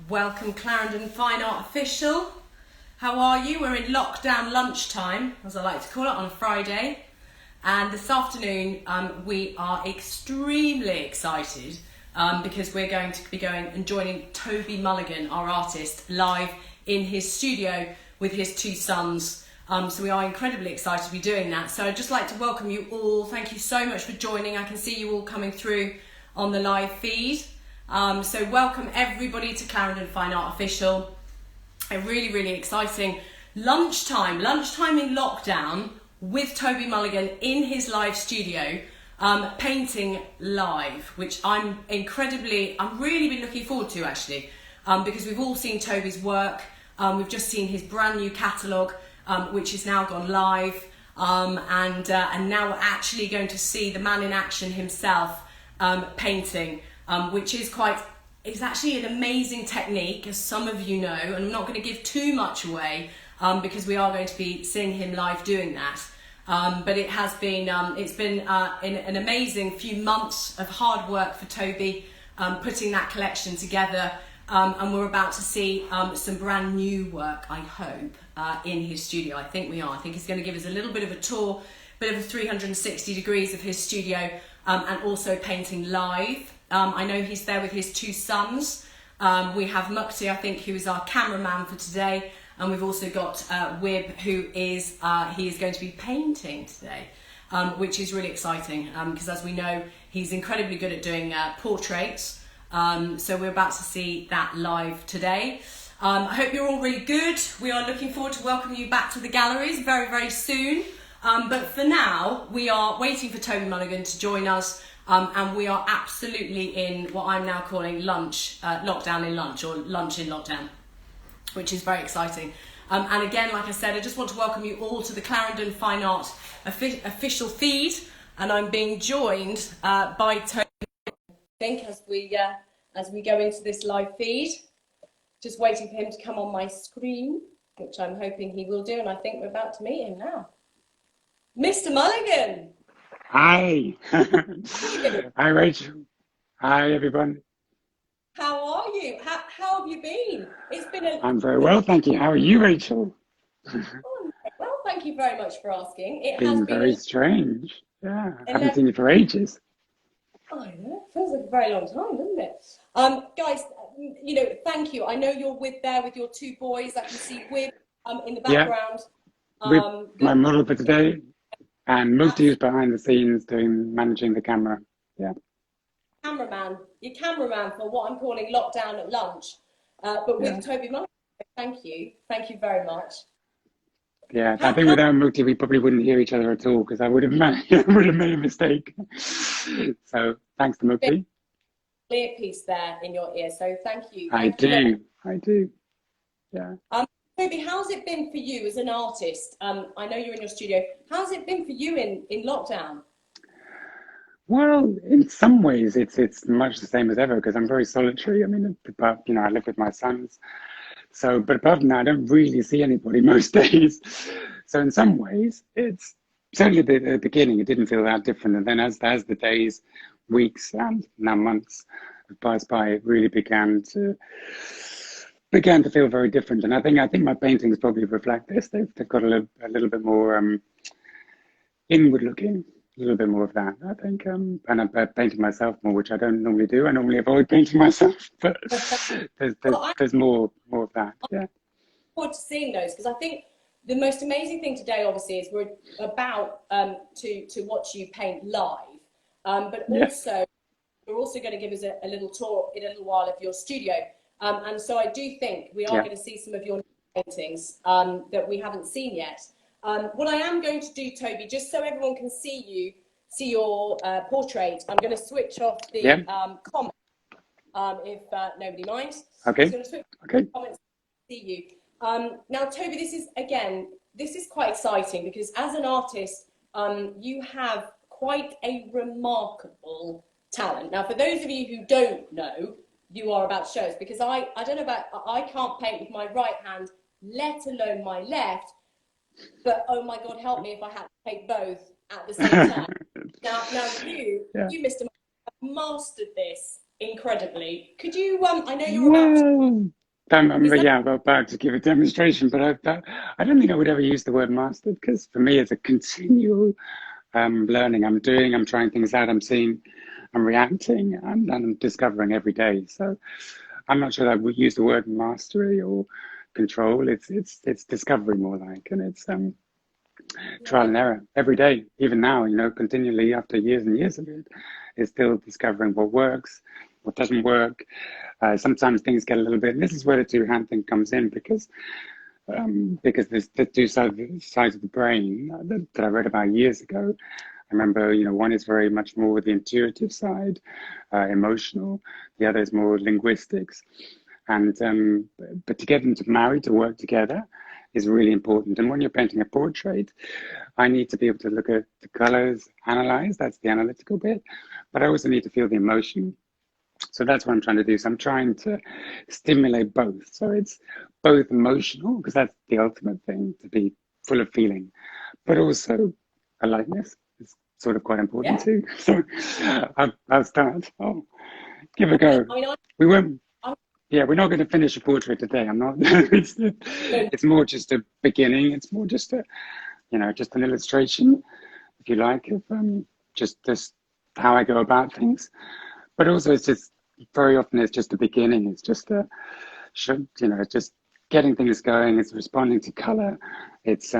Welcome Clarendon Fine Art Official. How are you? We're in lockdown lunchtime, as I like to call it, on a Friday. And this afternoon we are extremely excited because we're going to be going and joining Toby Mulligan, our artist, live in his studio with his two sons. So we are incredibly excited to be doing that. So I'd just like to welcome you all. Thank you so much for joining. I can see you all coming through on the live feed. So welcome everybody to Clarendon Fine Art Official. A really, really exciting lunchtime in lockdown with Toby Mulligan in his live studio, painting live, which I'm really been looking forward to actually, because we've all seen Toby's work. We've just seen his brand new catalogue, which has now gone live, and now we're actually going to see the man in action himself painting, which is actually an amazing technique, as some of you know, and I'm not going to give too much away because we are going to be seeing him live doing that. But it has been, it's been an amazing few months of hard work for Toby, putting that collection together, and we're about to see some brand new work, I hope, in his studio. I think we are. I think he's going to give us a little bit of a tour, bit of a 360 degrees of his studio, and also painting live. I know he's there with his two sons. We have Mukti, I think, who is our cameraman for today, and we've also got Wib, who is he is going to be painting today, which is really exciting because, as we know, he's incredibly good at doing portraits. So we're about to see that live today. I hope you're all really good. We are looking forward to welcoming you back to the galleries very, very soon. But for now, we are waiting for Toby Mulligan to join us. And we are absolutely in what I'm now calling lockdown in lunch, or lunch in lockdown, which is very exciting. And again, like I said, I just want to welcome you all to the Clarendon Fine Art official feed. And I'm being joined by Toby, I think, as we go into this live feed. Just waiting for him to come on my screen, which I'm hoping he will do. And I think we're about to meet him now. Mr. Mulligan! Hi. Hi, Rachel. Hi, everyone. How are you? How have you been? It's been I'm very well, thank you. How are you, Rachel? Well, thank you very much for asking. It Been has been very strange. Yeah, I haven't 11. seen you for ages. I know, it feels like a very long time, doesn't it? Guys, thank you. I know you're there with your two boys. I can see Wib in the background. With my model for today, and Mukti is behind the scenes managing the camera. Yeah. Your cameraman for what I'm calling lockdown at lunch. But with Toby Mulligan, thank you very much. Yeah, I think without Mukti we probably wouldn't hear each other at all, because I would have made a mistake. So thanks to Mukti. Clear piece there in your ear, so thank you. I do. Yeah. Toby, how's it been for you as an artist? I know you're in your studio. How's it been for you in lockdown? Well, in some ways, it's much the same as ever, because I'm very solitary. I mean, I live with my sons. So, but apart from that, I don't really see anybody most days. So in some ways, it's certainly at the beginning, it didn't feel that different. And then as the days, weeks, and now months passed by, it really began to feel very different. And I think my paintings probably reflect this. They've got a little bit more inward looking, a little bit more of that, I think. And I'm painting myself more, which I don't normally do. I normally avoid painting myself, but there's more of that. Yeah. I look forward to seeing those, because I think the most amazing thing today, obviously, is we're about to watch you paint live, but also you're also going to give us a little tour in a little while of your studio. And so I do think we are going to see some of your paintings that we haven't seen yet. What I am going to do, Toby, just so everyone can see your portrait, I'm going to switch off the comments, if nobody minds. Okay. I'm going to switch off the comments to see you. Now, Toby, this is quite exciting, because as an artist, you have quite a remarkable talent. Now, for those of you who don't know, you are about to show us, because I don't know about, I can't paint with my right hand, let alone my left, but oh my God, help me if I had to paint both at the same time. now you, Mr. have mastered this incredibly. Could you, I know you're about to, Well, is that, yeah, I'm about to give a demonstration, but I don't think I would ever use the word master because for me it's a continual learning. I'm trying things out, I'm seeing, I'm reacting, and I'm discovering every day. So I'm not sure that I would use the word mastery or control. It's discovery more like, and it's trial yeah, and error every day, even now, continually after years and years of it, is still discovering what works, what doesn't work. Sometimes things get a little bit, and this is where the two-hand thing comes in because there's the two sides of the brain that I read about years ago. I remember, one is very much more the intuitive side, emotional. The other is more linguistics. And but to get them to marry, to work together, is really important. And when you're painting a portrait, I need to be able to look at the colors, analyze. That's the analytical bit. But I also need to feel the emotion. So that's what I'm trying to do. So I'm trying to stimulate both. So it's both emotional, because that's the ultimate thing, to be full of feeling, but also a lightness is sort of quite important yeah. too. So I'll start. I'll give it a Okay. go. I mean, We won't, I'm yeah, we're not going to finish a portrait today. I'm not, no, it's more just a beginning. It's more just just an illustration, if you like, of just this, how I go about things. But also, it's just very often it's just a beginning. It's just it's just getting things going. It's responding to color. It's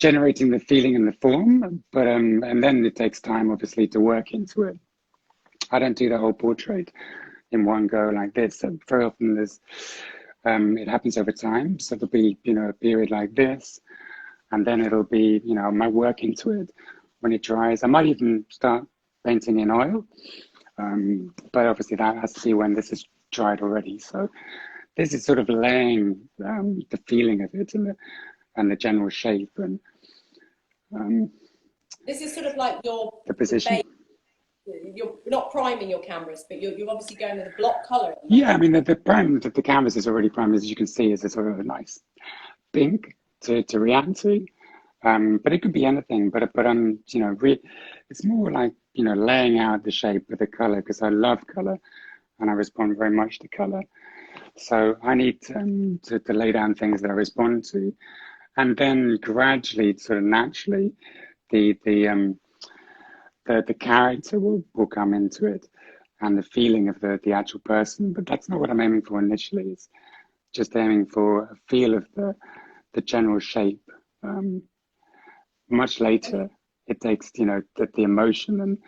generating the feeling and the form. But and then it takes time, obviously, to work into it. I don't do the whole portrait in one go like this. So very often it happens over time. So there'll be a period like this, and then it'll be I might work into it when it dries. I might even start painting in oil. But obviously that has to be when this is dried already. So this is sort of laying the feeling of it and the general shape and um, this is sort of like the the position. base. You're not priming your canvas, but you're obviously going with a block color at the Yeah, I moment. mean the canvas is already primed, as you can see, is a sort of a nice pink to react to. But it could be anything. But it's more like laying out the shape of the color because I love color and I respond very much to color. So I need to lay down things that I respond to, and then gradually, sort of naturally, the character will come into it, and the feeling of the actual person. But that's not what I'm aiming for initially. It's just aiming for a feel of the general shape. Um, Much later, it takes the emotion and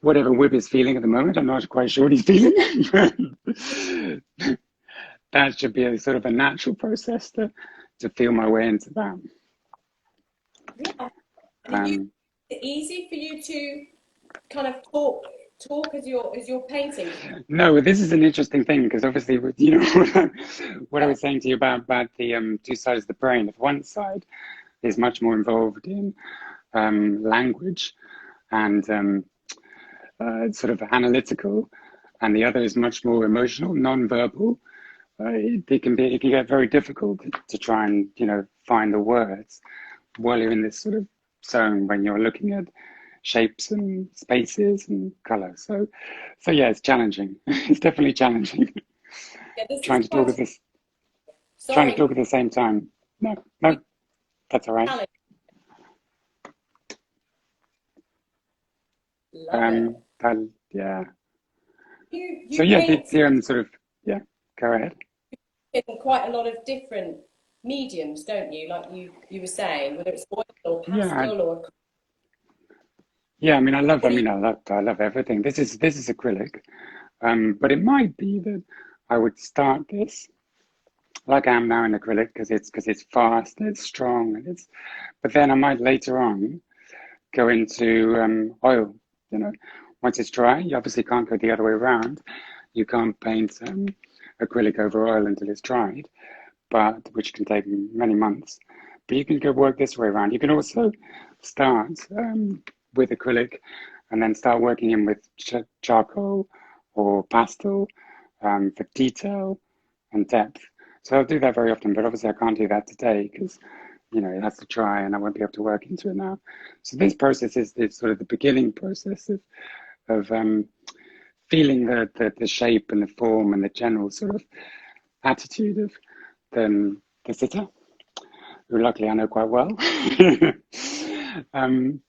whatever Wib is feeling at the moment. I'm not quite sure what he's feeling. That should be a sort of a natural process to feel my way into that. Yeah. And are you, is Um, it easy for you to kind of talk as you're painting? no, this is an interesting thing because obviously, what I Yeah. was saying to you about the two sides of the brain. If one side is much more involved in language and sort of analytical, and the other is much more emotional, non-verbal. It can get very difficult to try and find the words while you're in this sort of zone when you're looking at shapes and spaces and color. So yeah, it's challenging. It's definitely challenging. Yeah, this is trying to talk quite at this, Trying to sorry. talk at the same time. No, no, that's all right. Challenge. Love it. Yeah. So You yeah, paint sort of yeah. Go ahead. in quite a lot of different mediums, don't you? Like you were saying, whether it's oil or Yeah, pastel or yeah. I mean, what do you I love everything. This is acrylic, but it might be that I would start this like I am now in acrylic because it's fast, and it's strong, and it's. But then I might later on go into oil. You know, once it's dry, you obviously can't go the other way around. You can't paint acrylic over oil until it's dried, but which can take many months. But you can go work this way around. You can also start with acrylic and then start working in with charcoal or pastel for detail and depth. So I'll do that very often, but obviously I can't do that today because it has to dry and I won't be able to work into it now. So this process is sort of the beginning process of feeling the shape and the form and the general sort of attitude of the sitter, who luckily I know quite well.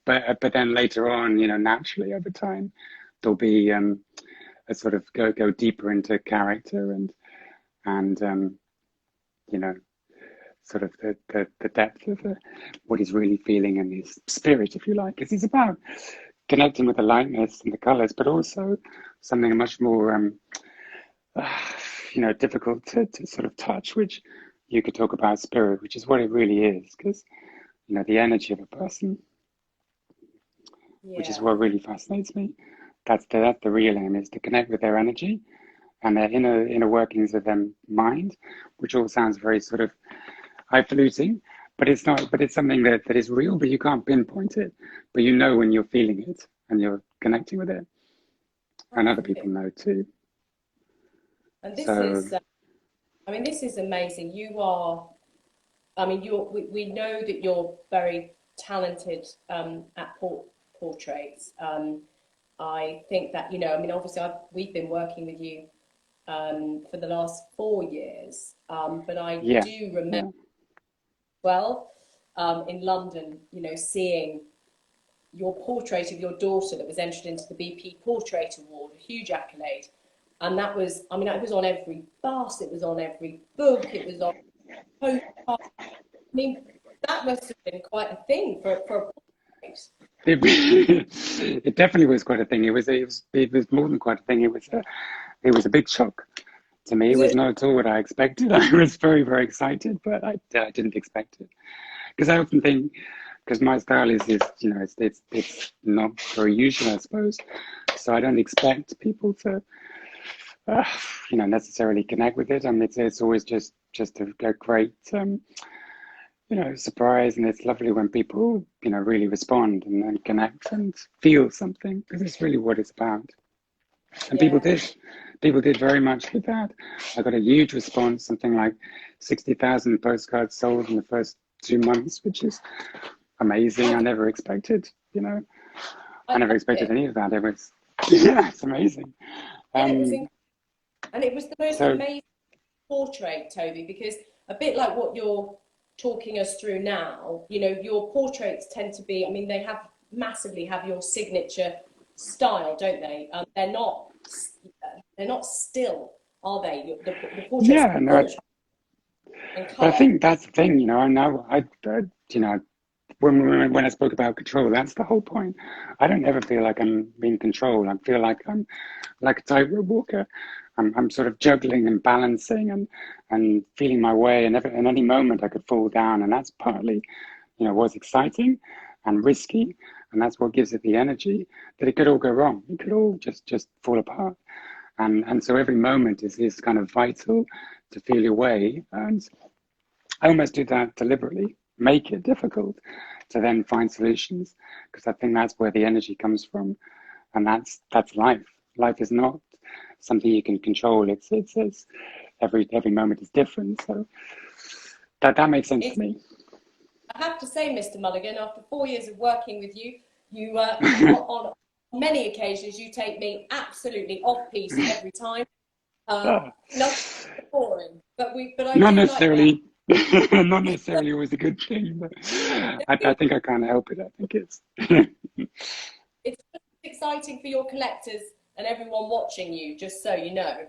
But then later on, naturally over time, there'll be a sort of go deeper into character and sort of the depth of what he's really feeling and his spirit, if you like. Because it's about connecting with the lightness and the colours, but also something much more, difficult to sort of touch, which you could talk about spirit, which is what it really is. Because, the energy of a person, which is Yeah. what really fascinates me. That's the real aim, is to connect with their energy and their inner workings of their mind, which all sounds very sort of highfalutin, but it's not. But it's something that is real, but you can't pinpoint it. But you know when you're feeling it and you're connecting with it, and other people Absolutely. know too. And this So is, this is amazing. You are, we know that you're very talented at portraits. I think that, obviously we've been working with you for the last 4 years, but I yeah, do remember yeah, well in London, seeing your portrait of your daughter that was entered into the BP Portrait Award, a huge accolade. And that was, it was on every bus, it was on every book, it was on postcard. That must have been quite a thing for a portrait. it, it definitely was quite a thing. It was more than quite a thing. It was a big shock to me. It Was was it? not at all what I expected. I was very, very excited, but I didn't expect it. Because I often think, because my style is it's not very usual, I suppose. So I don't expect people to, necessarily connect with it. It's always just a great, surprise, and it's lovely when people, really respond and connect and feel something, because it's really what it's about. And people Yeah. did. People did very much with that. I got a huge response, something like 60,000 postcards sold in the first 2 months, which is amazing. I I, never expected, I I never love expected it. any of that. It was, yeah, it's amazing. Yeah, it was, Um, and it was the most so, amazing portrait, Toby, because a bit like what you're talking us through now, your portraits tend to be, they have your signature style, don't they? They're not still, are they? The portraits yeah, are no, full and but I colour. think that's the thing, I know, you know, when I spoke about control, that's the whole point. I don't ever feel like I'm being controlled. I feel like I'm like a tightrope walker. I'm sort of juggling and balancing and feeling my way. And in any moment, I could fall down. And that's partly, what's exciting and risky. And that's what gives it the energy, that it could all go wrong. It could all just fall apart. And so every moment is kind of vital to feel your way. And I almost do that deliberately, make it difficult to then find solutions, because I think that's where the energy comes from, and that's life. Life is not something you can control. It's every moment is different. So that makes sense to It's, me. I have to say, Mr. Mulligan, after 4 years of working with you, on many occasions, you take me absolutely off piece every time. Nothing boring, but I Not do like that. necessarily, not necessarily always a good thing, but I think I can't help it. I think it's It's exciting for your collectors and everyone watching you, just so you know,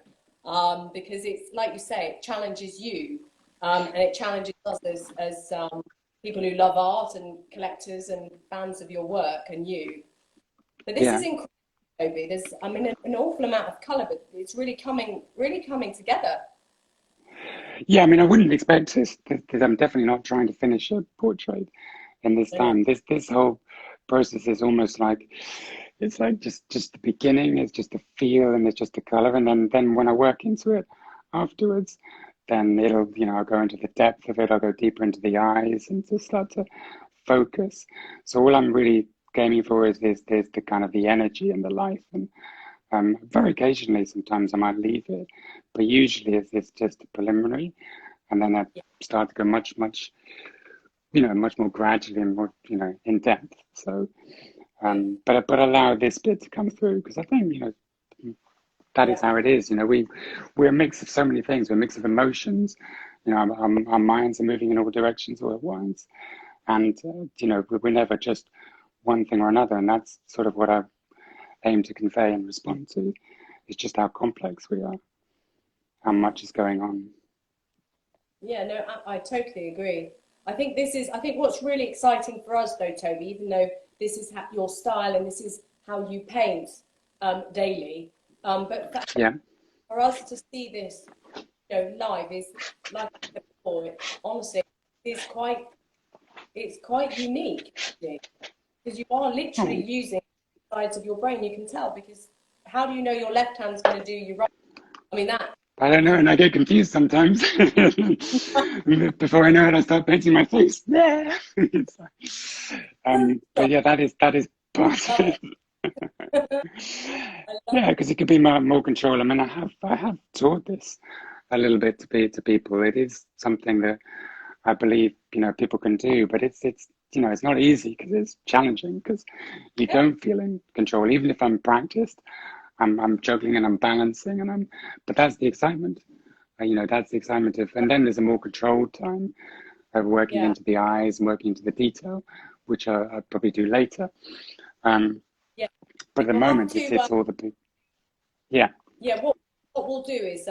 because it's like you say, it challenges you, and it challenges us as people who love art and collectors and fans of your work and you. But this is yeah. incredible, Toby. There's, an awful amount of colour, but it's really coming together. Yeah, I wouldn't expect this because I'm definitely not trying to finish a portrait in this Yeah. time. This whole process is almost like it's like just the beginning. It's just a feel and it's just a color, and then when I work into it afterwards, then it'll I'll go into the depth of it. I'll go deeper into the eyes and just start to focus. So all I'm really aiming for is the kind of the energy and the life, and very occasionally, sometimes I might leave it, but usually it's just a preliminary, and then I start to go much, much more gradually and more, in depth. So, but allow this bit to come through, because I think, that is how it is. You know, we're a mix of so many things. We're a mix of emotions. You know, our minds are moving in all directions all at once, and you know, we're never just one thing or another. And that's sort of what I aim to convey and respond to. Is just how complex we are, how much is going on. Yeah, no, I totally agree. I think what's really exciting for us though, Toby, even though this is your style and this is how you paint daily, but Yeah. for us to see this, live is, like I said before, honestly, it's quite unique, because you are literally Oh, using sides of your brain. You can tell, because how do you know your left hand's going to do your right? I mean, that. I don't know, and I get confused sometimes. Before I know it, I start painting my face. Yeah. But yeah, that is part of it. Yeah, because it could be more control. I mean, I have taught this a little bit to people. It is something that I believe people can do, but it's it's not easy because it's challenging because you Yeah, don't feel in control. Even if I'm practiced, I'm juggling and I'm balancing but that's the excitement. That's the excitement of, and then there's a more controlled time of working yeah, into the eyes and working into the detail, which I'll probably do later. Um, yeah. but at the We'll have moment, to. it's all the big, yeah, Yeah, what we'll do is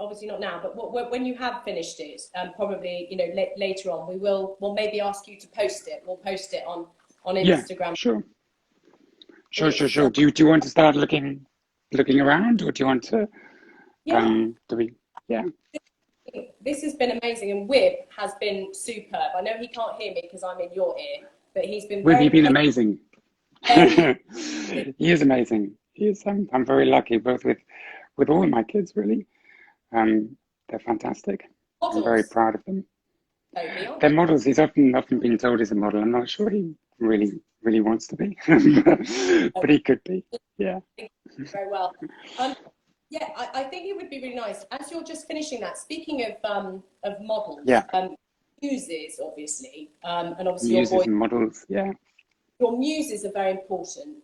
obviously not now, but when you have finished it, probably later on, we'll maybe ask you to post it. We'll post it on yeah, Instagram. sure, sure, sure, It's sure. Do you want to start looking around, or do you want to yeah. do we? Yeah, This has been amazing, and Wib has been superb. I know he can't hear me because I'm in your ear, but he's been Wib, very you've been amazing. very He is amazing. He is. I'm very lucky, both with all of my kids, really. They're fantastic. I'm very models, proud of them. Toby, aren't They're they? models. He's often been told he's a model. I'm not sure he really wants to be, but he could be. Yeah. Very well. Yeah, I think it would be really nice as you're just finishing that. Speaking of models, Yeah. muses obviously, and obviously Muses and models. Yeah. your muses are very important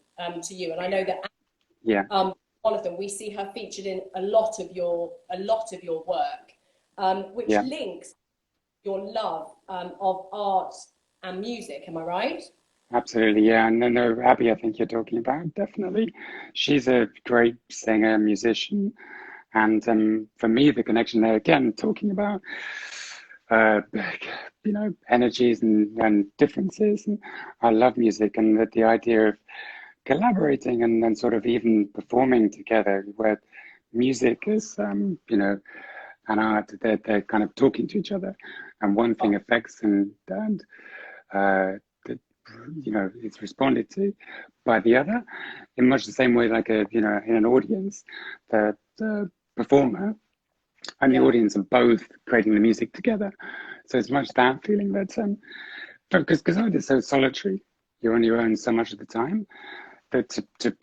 to you, and I know that Yeah. one of them, we see her featured in a lot of your work, which Yeah. links your love of art and music. Am I right? Absolutely. Yeah. No, Abby, I think you're talking about, definitely. She's a great singer, musician, and for me, the connection there again, talking about uh, energies and differences. And I love music, and the idea of collaborating and then sort of even performing together, where music is, and art, they're kind of talking to each other, and one thing Oh, affects and uh, the, it's responded to by the other in much the same way, like in an audience, the performer and the yeah. audience are both creating the music together. So it's much that feeling that because art is so solitary, you're on your own so much of the time, that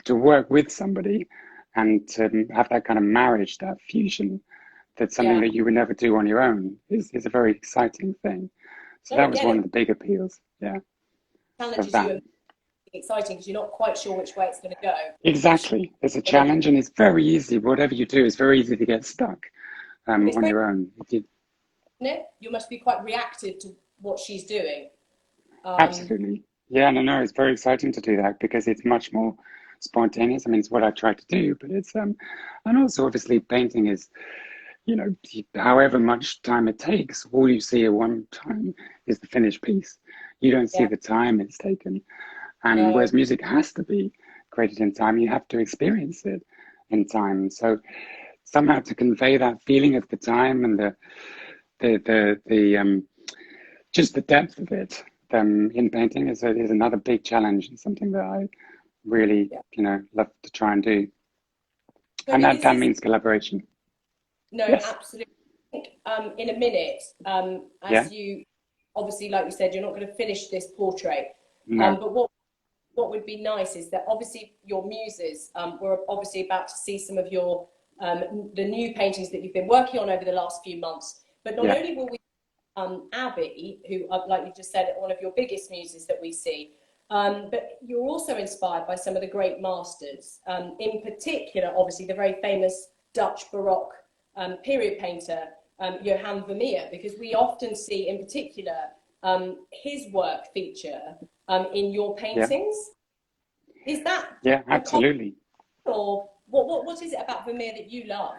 to work with somebody and to have that kind of marriage, that fusion, that's something Yeah. that you would never do on your own is a very exciting thing. So No, I that was get one it. of the big appeals, yeah, of Challenges you that. and exciting because you're not quite sure which way it's going to go. Which, Exactly. It's a but challenge and it's very easy. Whatever you do, it's very easy to get stuck it's on very, your own. isn't it? You must be quite reactive to what she's doing. Um, Absolutely. Yeah, no, it's very exciting to do that because it's much more spontaneous. I mean, it's what I try to do, but it's and also obviously painting is, however much time it takes, all you see at one time is the finished piece. You don't see yeah, the time it's taken. And no, whereas music has to be created in time, you have to experience it in time. So somehow to convey that feeling of the time and the just the depth of it in painting is another big challenge and something that I really yeah. love to try and do. So And that is that this means collaboration. no, Yes. absolutely. I think, in a minute, Yeah. as you obviously, like you said, you're not going to finish this portrait. No. But what would be nice is that obviously your muses, we're obviously about to see some of your the new paintings that you've been working on over the last few months. But not Yeah. only will we Abby, who, like you just said, one of your biggest muses that we see, But you're also inspired by some of the great masters, in particular, obviously, the very famous Dutch Baroque period painter, Johan Vermeer, because we often see, in particular, his work feature in your Yeah, paintings. Is that yeah, a common, absolutely. or what is it about Vermeer that you love?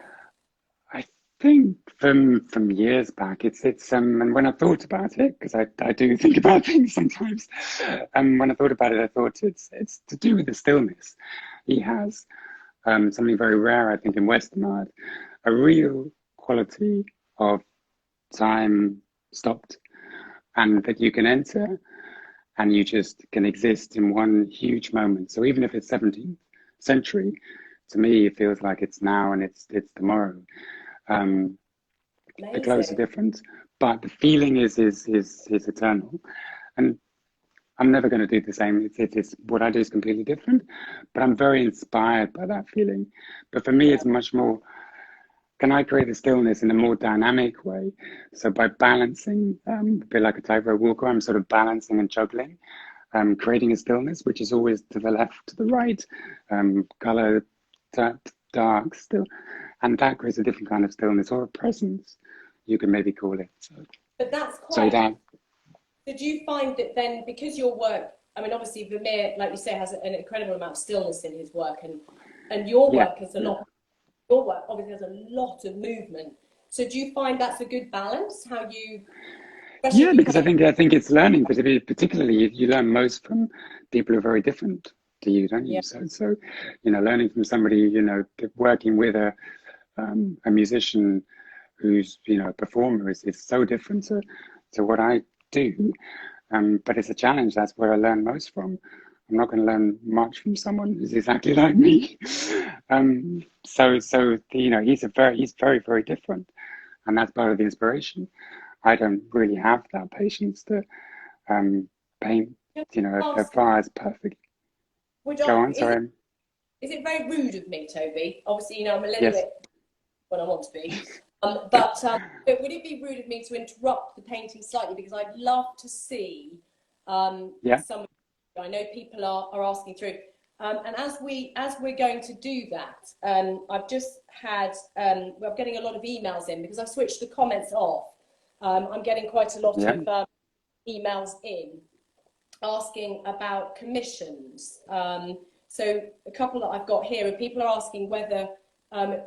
I think from years back, and when I thought about it, because I do think about things sometimes, when I thought about it, I thought it's to do with the stillness. He has something very rare, I think, in Western art, a real quality of time stopped, and that you can enter and you just can exist in one huge moment. So even if it's 17th century, to me it feels like it's now and it's tomorrow. Um, the clothes are Amazing. different, but the feeling is eternal. And I'm never going to do the same. It's what I do is completely different, but I'm very inspired by that feeling. But for me, Yeah, it's much more. Can I create a stillness in a more dynamic way? So by balancing, a bit like a tightrope walker, I'm sort of balancing and juggling, creating a stillness, which is always to the left, to the right, color, dark, still, and that creates a different kind of stillness or a presence, you can maybe call it. So, but that's so quite. that, Did you find that then, because your work, I mean, obviously Vermeer, like you say, has an incredible amount of stillness in his work, and your yeah, work has a yeah. lot. Your work obviously has a lot of movement. So do you find that's a good balance? How you, especially Yeah, if you because come in, I think it's learning, but particularly you learn most from people who are very different to you, don't yeah, you? So learning from somebody, working with a musician who's a performer is so different to what I do. But it's a challenge. That's where I learn most from. I'm not going to learn much from someone who's exactly like me. He's very, very different, and that's part of the inspiration. I don't really have that patience to paint, just a ask, vase perfect. would Go I, on, sorry. is it very rude of me, Toby? Obviously, I'm a little Yes. bit when I want to be. But would it be rude of me to interrupt the painting slightly, because I'd love to see Yeah. some. I know people are asking through, and as we're going to do that, I've just had we're getting a lot of emails in because I've switched the comments off. I'm getting quite a lot Yeah. of emails in asking about commissions. So a couple that I've got here, people are asking whether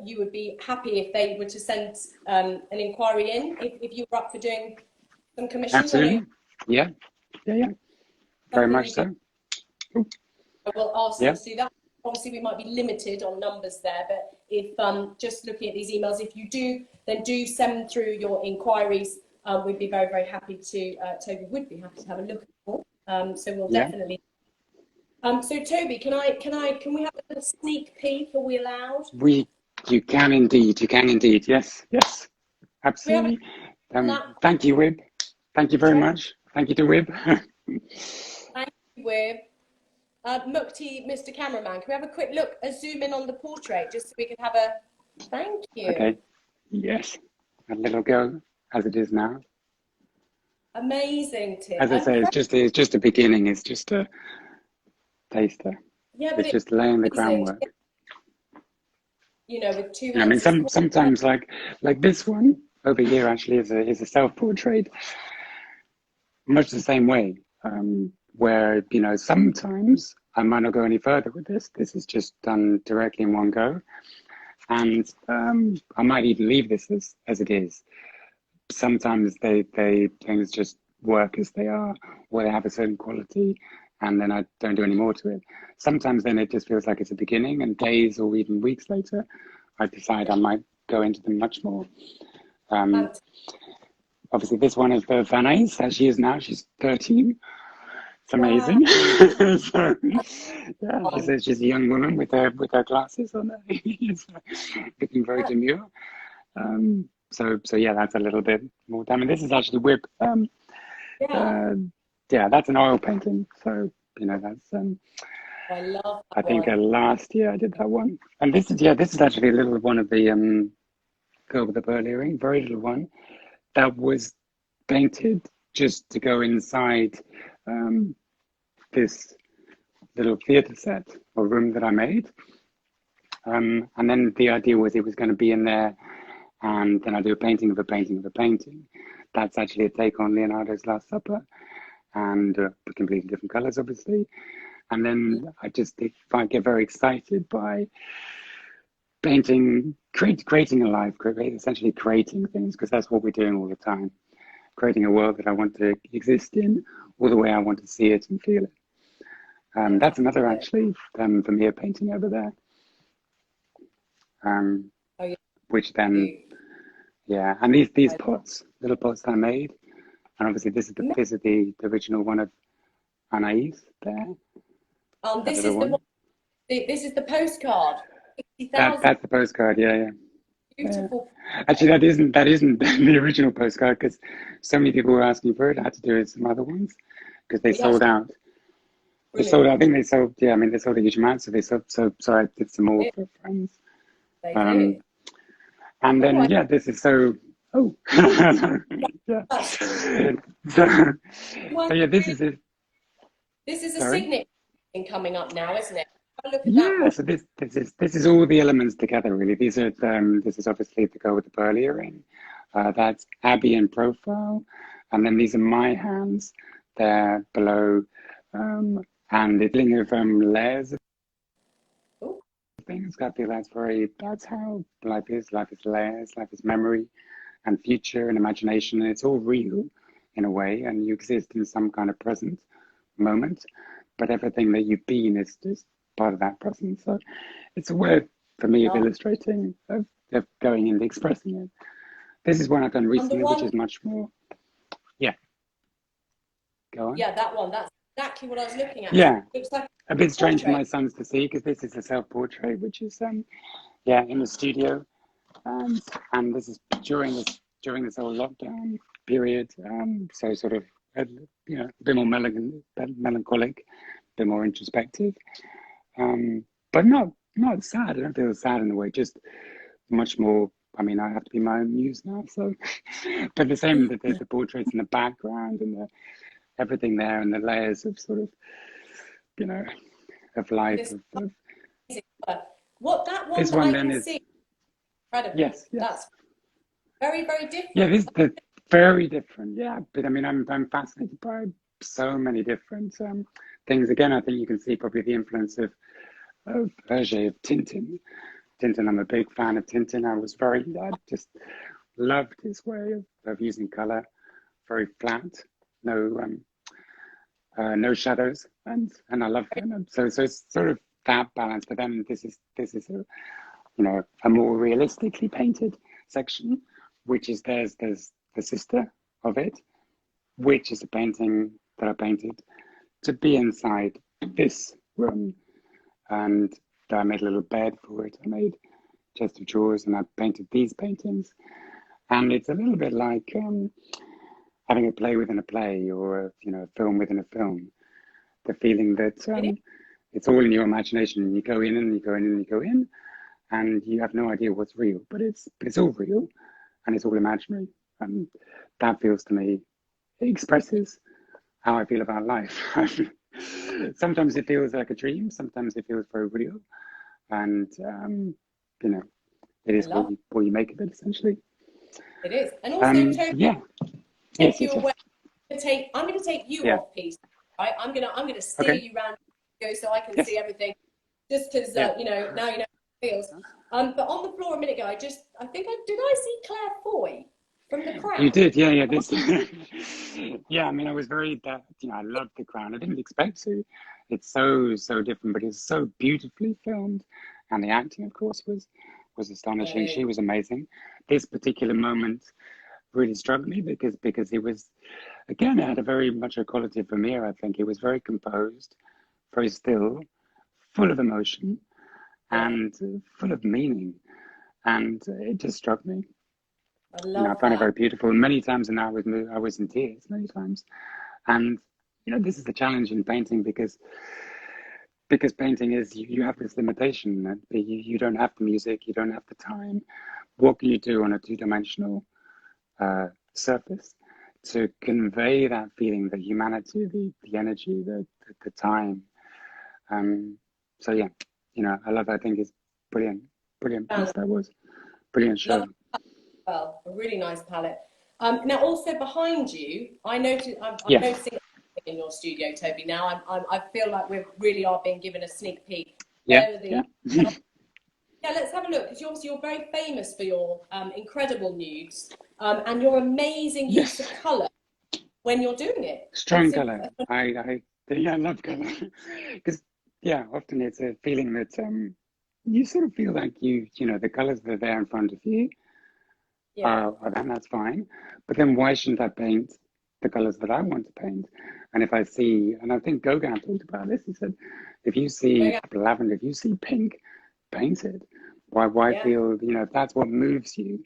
you would be happy if they were to send an inquiry in, if you were up for doing some commissions. I know Absolutely. Yeah. Yeah. Yeah. Very something much you'd be. so. I will ask them Yeah. to do that. Obviously, we might be limited on numbers there, but if just looking at these emails, if you do, then do send through your inquiries. We'd be very, very happy to. Toby would be happy to have a look at them. So we'll Yeah. definitely. So Toby, can we have a little sneak peek? Are we allowed? We, you can indeed. You can indeed. Yes. Yes. We have Absolutely. on that Thank you, Wib. Thank you very portrait. much. Thank you to Wib. Thank you, with Mukti, Mr. Cameraman. Can we have a quick look, a zoom in on the portrait, just so we can have a. Thank you. Okay. Yes. A little go as it is now. Amazing, Tim. As I say, it's just a beginning. It's just a taster. Yeah, but It's it's just laying the amazing. groundwork. With two I mean, hands. It's sometimes like this one over here actually is a self portrait, much the same way. Where sometimes I might not go any further with this. This is just done directly in one go, and I might even leave this as it is. Sometimes they things just work as they are, or they have a certain quality, and then I don't do any more to it. Sometimes then it just feels like it's a beginning, and days or even weeks later, I decide I might go into them much more. Um, fantastic. Obviously, this one is for Vanessa, as she is now. She's 13. It's Wow. amazing. So, yeah, she's a young woman with her glasses on, looking very demure. So yeah, that's a little bit more time. And this is actually Whip. Yeah, Uh, yeah, that's an oil painting. So that's I love I that think one. last year I did that one. And this is actually a little one of the girl with the pearl earring, very little one that was painted just to go inside. Um, this little theatre set or room that I made. And then the idea was it was going to be in there, and then I do a painting of a painting of a painting. That's actually a take on Leonardo's Last Supper, and completely different colours, obviously. And then if I get very excited by painting, creating a life, essentially creating things, because that's what we're doing all the time, creating a world that I want to exist in, or the way I want to see it and feel it. That's another actually for me a painting over there. Which then, yeah, and these pots, little pots that I made, and obviously this is the original one of Anais there. This is the one. This is the postcard. That's the postcard, yeah. Beautiful. Yeah. Actually, that isn't the original postcard, because so many people were asking for it. I had to do some other ones because they sold out. They sold out. I think they sold. Yeah, I mean they sold a huge amount, so they sold. So I did some more for friends. They do. And then this is so. Oh, yeah. So yeah, this is it. This is a signature thing coming up now, isn't it? Look at yeah, so this is all the elements together, really. These are this is obviously to go with the pearl earring. That's Abbey in profile, and then these are my hands. They're below, and it's laying of layers of things. That's how life is. Life is layers. Life is memory, and future, and imagination. And it's all real, in a way, and you exist in some kind of present moment. But everything that you've been is just part of that present. So it's a way for me of illustrating, of going and expressing it. This is one I've done recently, which is much more. Yeah. Go on. Yeah, that one. That's exactly what I was looking at. Yeah. It looks like a bit strange for my sons to see, because this is a self-portrait, which is in the studio, and this is during this whole lockdown period. So sort of a bit more melancholic, a bit more introspective. But not sad. I don't feel sad in a way, just much more. I mean, I have to be my own muse now, so. But the same, the portraits in the background and everything there, and the layers of sort of, of life. What that one this that one I then can is, see. Incredible. Yes. That's very, very different. Yeah, this is very different. Yeah, but I mean, I'm fascinated by so many different things. Again, I think you can see probably the influence of Hergé, of Tintin. I'm a big fan of Tintin. I just loved his way of using color, very flat, no shadows, and I love them. So it's sort of that balance. But then this is a more realistically painted section, which is there's the sister of it, which is a painting that I painted to be inside this room, and I made a little bed for it. I made chest of drawers, and I painted these paintings, and it's a little bit like having a play within a play, or a film within a film. The feeling that it's all in your imagination, and you go in and you go in and you go in, and you have no idea what's real, but it's all real, and it's all imaginary, and that feels to me, it expresses how I feel about life. Sometimes it feels like a dream, sometimes it feels very real, and it is what you make of it, essentially. It is. And also, Toby, yeah. Yes. I'm going to take you off piece, right? I'm going to steer you around so I can see everything, just because now you know how it feels. But on the floor a minute ago, did I see Claire Foy from The Crown? You did, yeah. This, yeah. I mean, I was very I loved The Crown. I didn't expect to. It's so different, but it's so beautifully filmed, and the acting, of course, was astonishing. She was amazing. This particular moment really struck me because it was, again, it had a very much a quality of Vermeer. I think it was very composed, very still, full of emotion, and full of meaning, and it just struck me. I found it very beautiful. Many times, and I was in tears many times, and this is the challenge in painting, because painting is, you have this limitation that you don't have the music, you don't have the time. What can you do on a two-dimensional surface to convey that feeling, the humanity, the energy, the the time. So yeah, you know, I love it. I think it's brilliant, brilliant piece that was, brilliant show. Love it. Well, a really nice palette. Now, also behind you, I'm Yes, noticing in your studio, Toby. Now, I feel like we really are being given a sneak peek. yeah, There are yeah. yeah, let's have a look, because you're very famous for your incredible nudes and your amazing use of Yes, colour when you're doing it. strong color. Yeah, I love color because yeah, often it's a feeling that you sort of feel like you know the colors that are there in front of you Yeah, and that's fine. But then why shouldn't I paint the colors that I want to paint? And if I see, and I think Gauguin talked about this, he said, if you see yeah, lavender, if you see pink, paint it. Why yeah, feel, you know, if that's what moves you,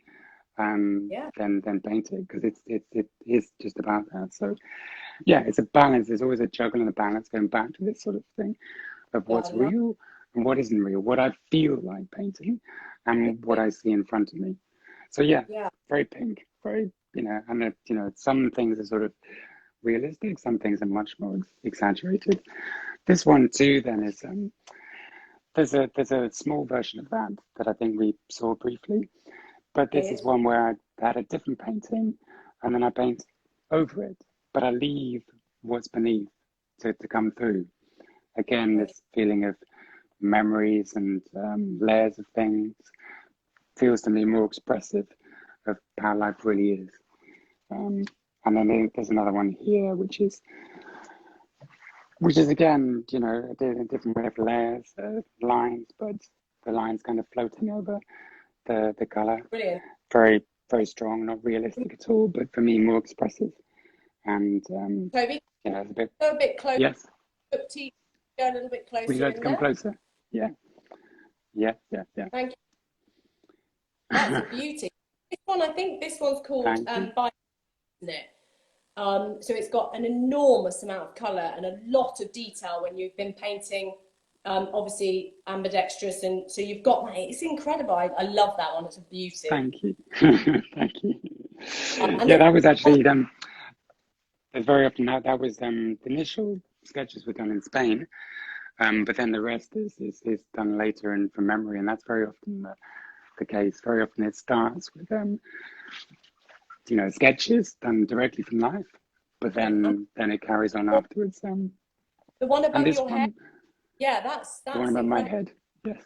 yeah, then paint it because it is just about that. So yeah, it's a balance. There's always a juggle and a balance going back to this sort of thing of yeah. I what's love real and what isn't real, what I feel like painting and what it. I see in front of me. So yeah, Yeah, very pink, very, you know, and you know, some things are sort of realistic, some things are much more exaggerated. This one too, then is there's a small version of that that I think we saw briefly, but this is it, one where I had a different painting, and then I paint over it, but I leave what's beneath to come through. Again, this feeling of memories and layers of things feels to me more expressive of how life really is. Um, and then there's another one here, which is again, you know, a different way of layers, lines, but the lines kind of floating over the color. brilliant. Very, very strong, not realistic at all, but for me, more expressive. And, Toby, you know, it's a bit, go a bit closer. yes. Look to you, go a little bit Would you closer like to in come there. closer? Yeah, yeah, yeah, yeah. Thank you. That's a beauty. This one, I think this one's called Thank you. By, isn't it? So it's got an enormous amount of colour and a lot of detail when you've been painting, obviously ambidextrous, and so you've got that. It's incredible. I love that one. It's a beauty. Thank you. Thank you. And Yeah, this that was actually there's very often that was the initial sketches were done in Spain, but then the rest is done later and from memory, and that's very often the case. Very often it starts with you know, sketches done directly from life, but and then it carries on afterwards. the one And above this your head, one, yeah, the one that's above my incredible. head, yes.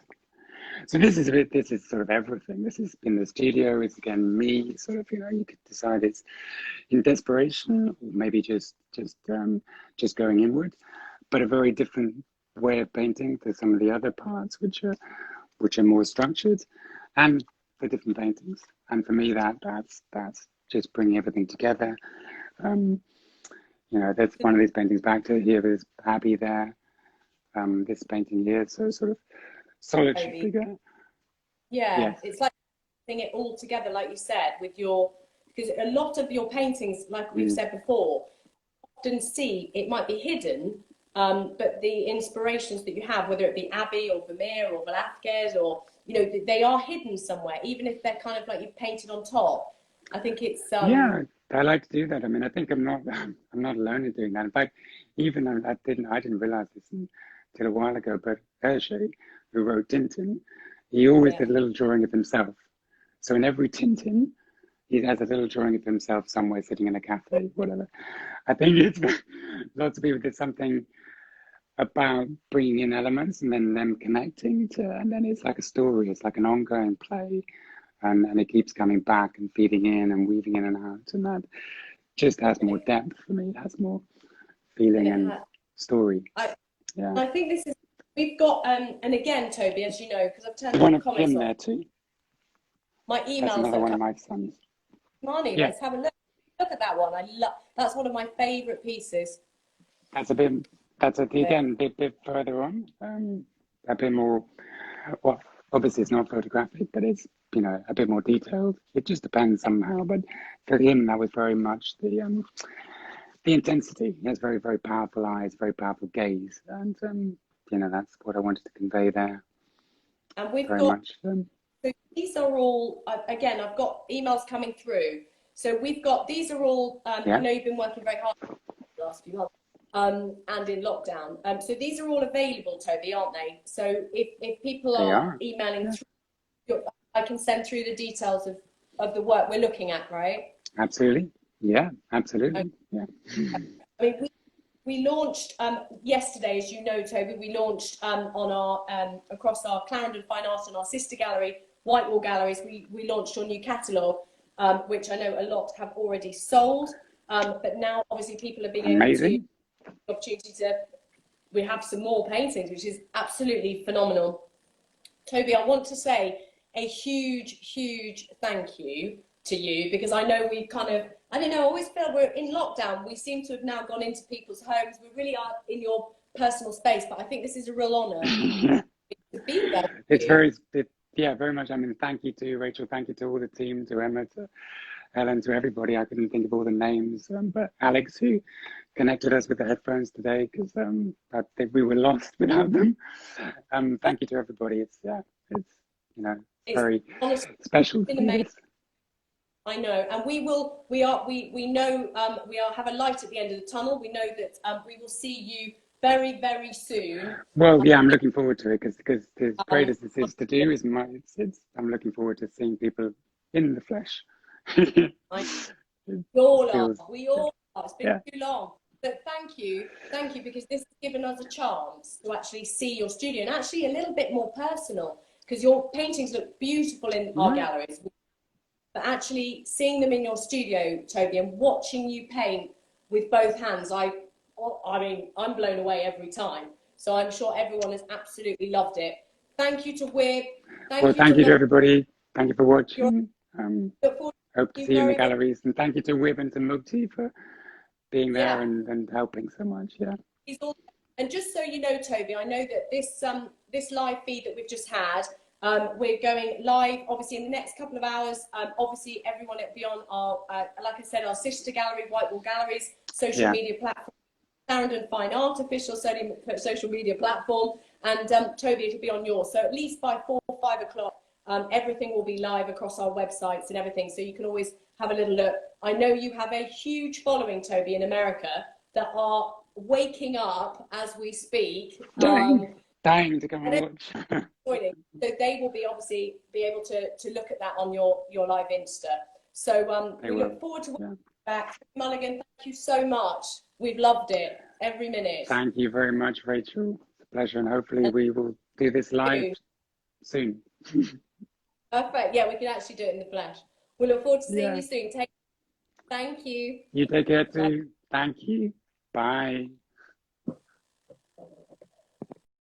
So this is a bit. This is sort of everything. This is in the studio. It's again me. Sort of, you know, you could decide it's in desperation, or maybe just going inward, but a very different way of painting to some of the other parts, which are more structured, and the different paintings. And for me, that's just bringing everything together. Um, you know, that's one of these paintings back to here. There's Abby there. This painting here, so sort of solitary Toby. figure. Yeah, Yes. it's like putting it all together, like you said, with your, because a lot of your paintings, like we've Mm. said before, often see it might be hidden, but the inspirations that you have, whether it be Abbey or Vermeer or Velázquez, or you know, they are hidden somewhere, even if they're kind of like you've painted on top. I think it's Yeah, I like to do that. I mean, I think I'm not I'm not alone in doing that. In fact, even I didn't realize this until a while ago, but Hergé, who wrote Tintin, he always yeah, did a little drawing of himself. So in every Tintin, he has a little drawing of himself somewhere sitting in a cafe, whatever. I think it's lots of people did something about bringing in elements and then them connecting to, and then it's like a story. It's like an ongoing play, and it keeps coming back and feeding in and weaving in and out, and that just has more depth for me. It has more and feeling it and has. story. I Yeah, I think this is we've got and again, Toby, as you know, because I've turned the on one the of comments him on there too. my That's emails another that one come. of my sons. Marnie, Yeah, let's have a look. Look at that one. I love. That's one of my favourite pieces. that's a bit. That's There. again bit further on. A bit more. Well, obviously it's not photographic, but it's, you know, a bit more detailed. It just depends somehow. But for him, that was very much the intensity. He has very, very powerful eyes, very powerful gaze, and you know, that's what I wanted to convey there. And we've Very got, much. so these are all, again, I've got emails coming through. So we've got, these are all, I Yeah. know you've been working very hard the last few months. and in lockdown. So these are all available, Toby, aren't they? So if people They are are. emailing through, I can send through the details of the work we're looking at, right? Absolutely. Yeah, Okay. absolutely. Yeah. I mean, we launched yesterday, as you know, Toby. We launched on our across our Clarendon Fine Arts and our sister gallery, Whitewall Galleries. We launched our new catalogue, which I know a lot have already sold. But now, obviously, people are being able to Amazing. the opportunity to. We have some more paintings, which is absolutely phenomenal. Toby, I want to say a huge, huge thank you to you, because I know we kind of, I don't know, I always feel we're in lockdown. We seem to have now gone into people's homes. We really are in your personal space, but I think this is a real honour to be there with It's you. very, yeah, very much. I mean, thank you to Rachel, thank you to all the team, to Emma, to Helen, to everybody. I couldn't think of all the names, but Alex, who connected us with the headphones today, because I think we were lost without them. Thank you to everybody. It's, yeah, it's, you know, It's very honestly special to been do amazing. this. I know, and we know we have a light at the end of the tunnel. We know that we will see you very, very soon. Well, yeah, I'm looking forward to it, because as great Um, as this is to do, I'm looking forward to seeing people in the flesh. we all are. Feels, We all are. It's been yeah. too long. But thank you, because this has given us a chance to actually see your studio and actually a little bit more personal, because your paintings look beautiful in our galleries. But actually seeing them in your studio, Toby, and watching you paint with both hands, I mean, I'm blown away every time. So I'm sure everyone has absolutely loved it. Thank you to Wib. Well, Thank you thank to you to Mo. everybody. Thank you for Look watching. forward Hope to to you see you in the very, very. galleries. And thank you to Wib and to Mugti for being there Yeah. and helping so much. Yeah. And just so you know, Toby, I know that this live feed that we've just had, we're going live obviously in the next couple of hours. Obviously, everyone will be on our, like I said, our sister gallery, Whitewall Galleries, social media platform, Clarendon Fine Art official social media platform, and Toby, it'll be on yours. So at least by 4 or 5 o'clock, everything will be live across our websites and everything. So you can always have a little look. I know you have a huge following, Toby, in America that are waking up as we speak. Dying to come and watch. Joining. So they will be obviously be able to look at that on your live Insta. So we look forward to watching back. Mulligan, thank you so much. We've loved it every minute. Thank you very much, Rachel. It's a pleasure, and hopefully we will do this live soon. Perfect. Yeah, we can actually do it in the flesh. We look forward to seeing you soon. Thank you. You take care too. Bye. Thank you. Bye.